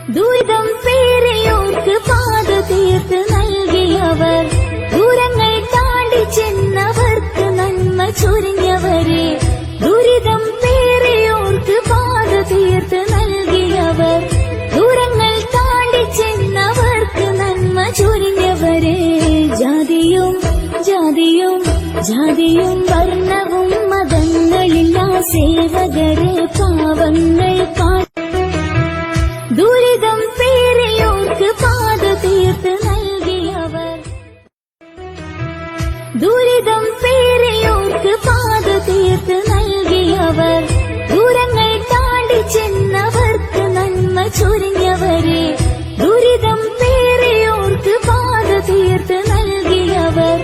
ദുരിതം പേരെയോർക്ക് പാത തീർത്ത് നൽകിയവർ, ദൂരങ്ങൾ താണ്ടി ചെന്നവർക്ക് നന്മ ചൊരിഞ്ഞവരെ. ദുരിതം പേരെയോർക്ക് പാത തീർത്ത് നൽകിയവർ, ദൂരങ്ങൾ താണ്ടി ചെന്നവർക്ക് നന്മ ചൊരിഞ്ഞവരെ. ജാതിയും ജാതിയും ജാതിയും വർണ്ണവും മതങ്ങളില്ലാ സേവകരെ, പാവങ്ങൾ ദുരിതം പേരെയോർക്ക് പാത തീർത്ത് നൽകിയവർ, ദുരിതം പേരെയോർക്ക് പാത തീർത്ത് നൽകിയവർ, ദൂരങ്ങൾ താണ്ടി ചെന്നവർക്ക് നന്മ ചൊരിഞ്ഞവരെ. ദുരിതം പേരെയോർക്ക് പാത തീർത്ത് നൽകിയവർ,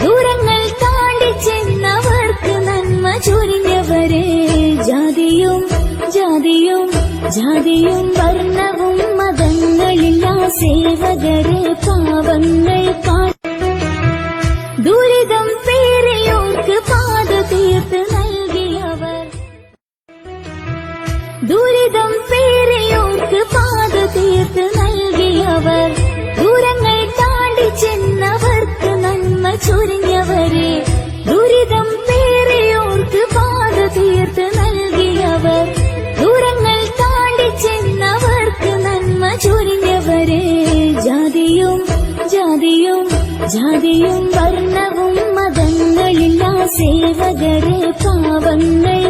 ദൂരങ്ങൾ താണ്ടി ചെന്നവർക്ക് നന്മ ചൊരിഞ്ഞവരെ. ജാതിയും ജാതിയും ജാതിയും വർണ്ണവും മതങ്ങളില്ലാ സേവകരെ, പാവങ്ങൾ ദുരിതം പേരെയോർക്ക് പാത തീർത്ത് നൽകിയവർ, ദുരിതം പേരെയോർക്ക് പാത തീർത്ത് നൽകിയവർ, ദൂരങ്ങൾ താണ്ടി ചെന്നവർക്ക് നന്മ ചൊരിഞ്ഞവരെ. ദുരിതം പേരെയോർക്ക് പാത തീർത്ത് നൽകിയവർ, ദൂരങ്ങൾ താണ്ടി ചെന്നവർക്ക് നന്മ ചൊരിഞ്ഞവരെ. ജാതിയും ജാതിയും ജാതിയും വർണ്ണവും മതങ്ങളില്ലാ സേവകരെ, പാവങ്ങൾ